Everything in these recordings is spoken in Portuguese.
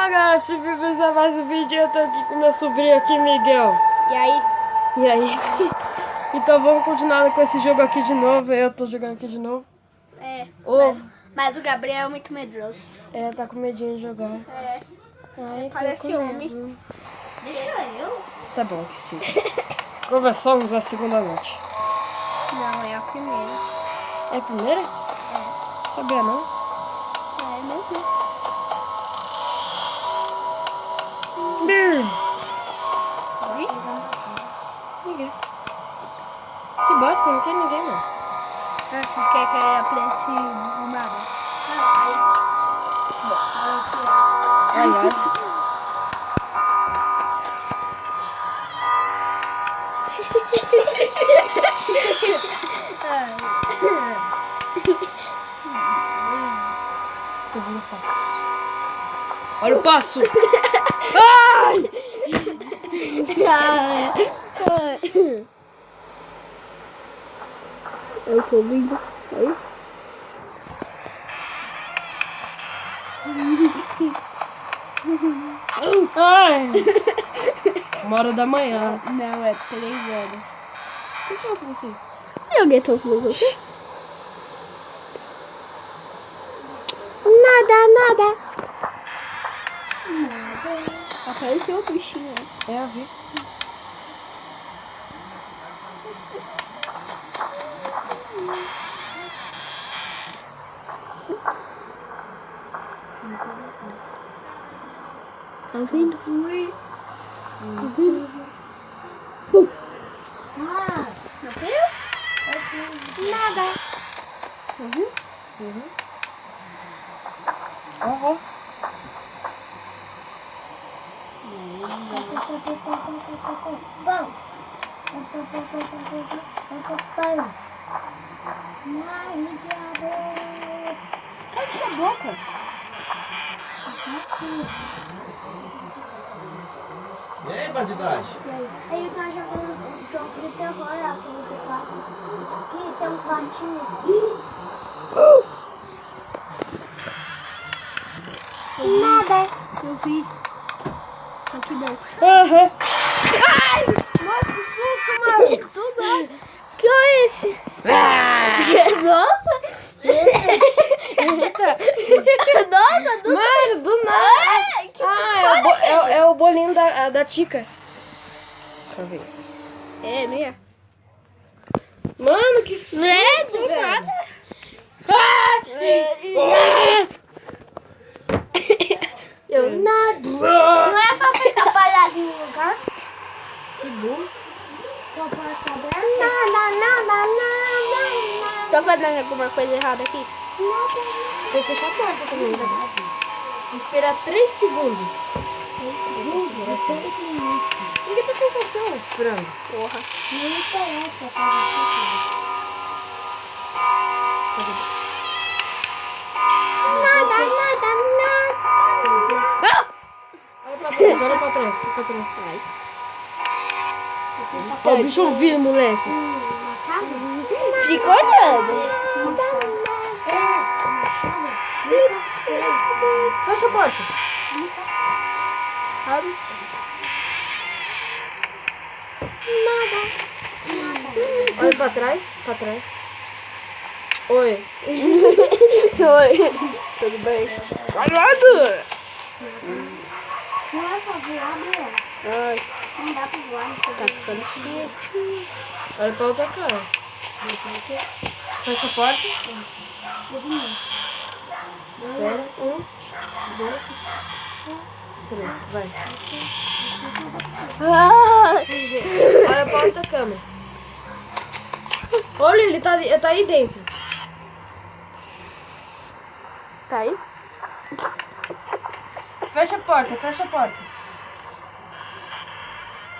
Fala galera, se você mais um vídeo, eu tô aqui com meu sobrinho aqui, Miguel. E aí? E aí? Então vamos continuar com esse jogo aqui de novo. Eu tô jogando aqui de novo. É, Ô. mas o Gabriel é muito medroso. É, tá com medinho de jogar. É, Ai, tô parece com homem. medo. Deixa eu. Tá bom, que sim. Começamos a segunda noite. Não, é a primeira. É a primeira? É, Sabia não? é mesmo. Oi? Ninguém. Que bosta, não tem ninguém, mano. Você quer que eu aprecie o nada? Ai, ai. Tô vendo passos. Olha o passo! Ai! Eu tô ouvindo. Oi? Ai! 1h da manhã. Não, é 3 horas. O que foi com você? Alguém tá ouvindo você? Nada. Apareceu o bichinho. É a ver. Tá ouvindo? Ui. Tá ouvindo? Não veio? Nada. Uhum. Aham. Cala sua boca. E aí, bandidagem? Ele tá jogando um jogo de terror aqui no quarto. Aqui tem um quartinho. Nada. Eu vi. Só que não. Aham. Nossa, que susto, mano. Tudo. Que é esse? Nossa. Nossa, do Mano, do nada. Ai, que É o bolinho da Tica. Sua vez. É minha? Mano, que susto, Do velho. nada. Eu nada. Não é só ficar parado em um lugar? Que burro. Com a porta aberta? Tô fazendo alguma coisa errada aqui? Tem que fechar a porta também, tá? Esperar 3 segundos. 6 minutos. Ninguém tá com você, ô frango. Porra. Não interessa pra Olha pra trás. Ai. Ó, o bicho ouvindo, moleque. uma casa? Fica olhando. Fecha a porta. Sabe? Olha pra trás. Oi. Oi. Tudo bem? Calado. Não é só voar, Bia. Ai, Não dá pra voar. tá ficando quietinho. Olha pra outra cara. Fecha a porta. Espera. 1, 2, 3. Vai. Olha pra outra câmera. Olha, ele tá aí dentro. Tá aí? Fecha a porta.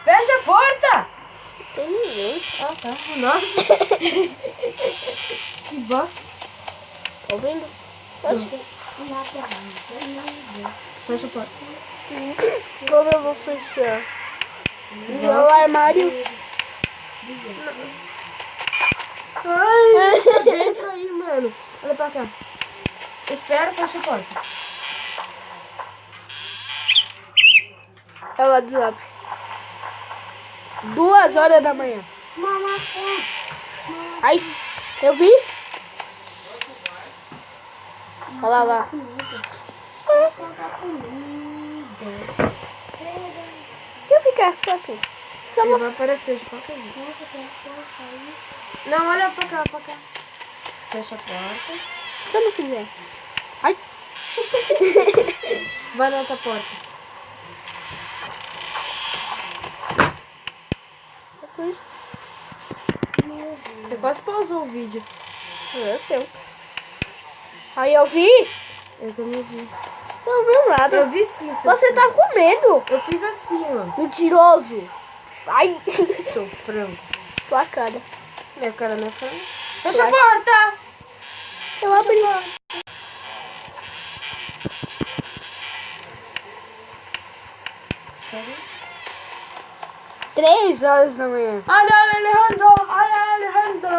Fecha a porta! Tem ninguém. Ah, tá. Nossa. Que bosta. Tá ouvindo? Fecha a porta. Como eu vou fechar? Ligar o armário. Ai, tá dentro aí, mano. Olha pra cá. Espera, fecha a porta. É o WhatsApp. 2 horas da manhã. Mamãe, Ai, eu vi. Olha lá. pega comida. Deixa eu ficar só aqui. Só Ele vou... vai aparecer de qualquer jeito. Nossa, tem pouco aí. Não, olha pra cá, pra cá. Fecha a porta. Se eu não quiser. Ai. Vai na outra porta. Com isso. Você quase pausou o vídeo. É seu. Aí eu vi. Eu também vi. Você não viu nada. Eu vi sim. Você tá com medo. Eu fiz assim, ó. Mentiroso. Ai. Seu frango. Tua cara. Minha cara não é frango. Fecha a porta! Eu abri. Sabe? 3 horas da manhã. Olha, Alejandro! Olha, Alejandro!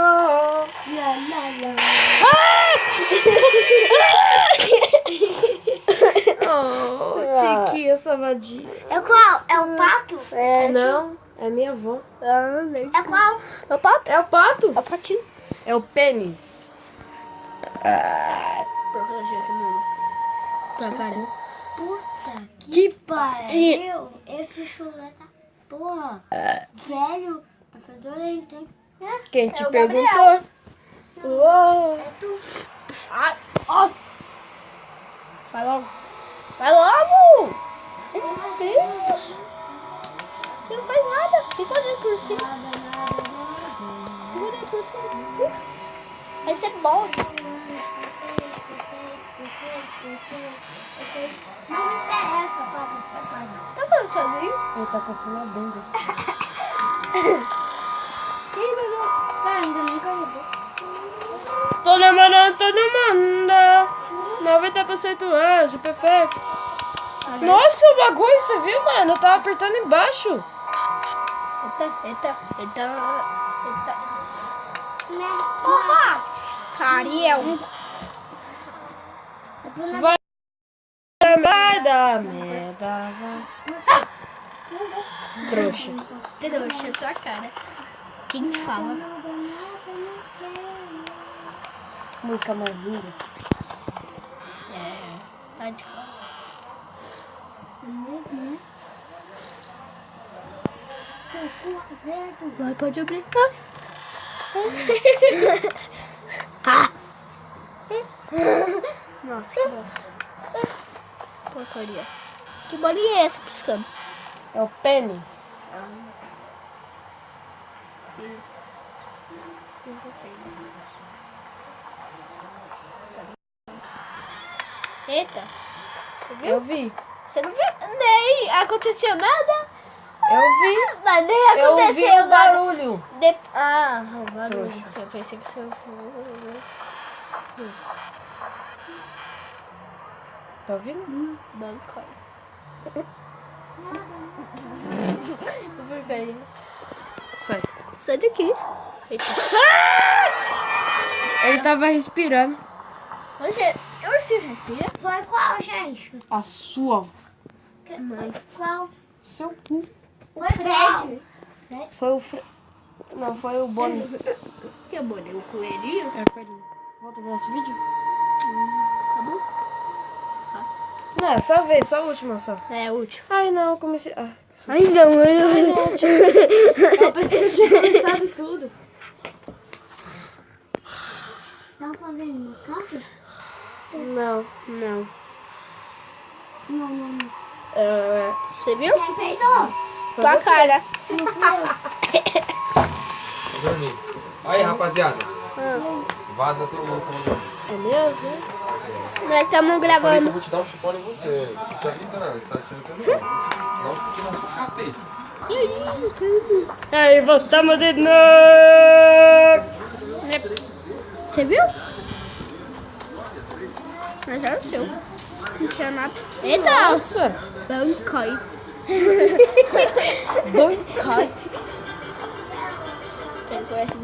Oh, Tiquinha, savadinha. É qual? É o pato? É, Não, é minha avó. É qual? É o pato? É o pato? É o patinho. É o pênis. Tua cara. Puta Que que pariu. Esse chulé tá porra. Velho. Tá fedorento, hein? Quem te É o perguntou? Uou. É tu. Ai, ó. Vai logo. Vai logo. Meu Deus. Você não faz nada. Fica olhando por cima. Nada, nada, nada. Fica olhando por cima. Aí você morre. Não me interessa, papai. Papai. Tá falando sozinho? Ele tá coçando a bunda. Ih, mas não. Pai, ainda não carregou. Todo manda. 90% anjo, perfeito. Nossa, o bagulho, você viu, mano? Eu tava apertando embaixo. Eita. Opa! Ariel. Vai dar merda. Trouxa. Trouxa, tua cara. Quem fala? Música mais linda. Radical. Vai, pode abrir. Ah. Nossa, que bosta. Porcaria. Que bolinha é essa piscando? É o pênis. Eita. Você viu? Eu vi. Você não viu? Nem aconteceu nada? Eu vi. Mas nem Eu vi aconteceu o nada. barulho. O barulho. Trouxa. Eu pensei que você... Tá ouvindo? Banco. Porcaria. Sai. Sai daqui. Eita. Ele tava respirando. Você respira? Foi qual, gente? A sua. Foi qual? Seu cu. Foi qual? Foi o Não, foi o Bonnie. Que bom, o coelhinho? É o coelhinho. Volta pro nosso vídeo? Tá bom? Não, é só ver, só a última só. É útil. Ai não, comecei. Ah, Ai, não. eu pensei que eu tinha começado tudo. Tá fazendo no carro? Não. Não. Não. Você viu? Quem peidou? Foi Tua você. cara. Dormir. Aí, rapaziada. Vaza todo mundo como dormir. É mesmo, né? Nós estamos Falei que eu gravando. vou te dar um chutão em você. Tô te avisando, você tá achando que eu não. Dá um chute na sua cabeça. Aí, voltamos de novo. Você viu? Mas era o seu. Não tinha nada. Eita! Nossa. Bancai. Bancai. Quem conhece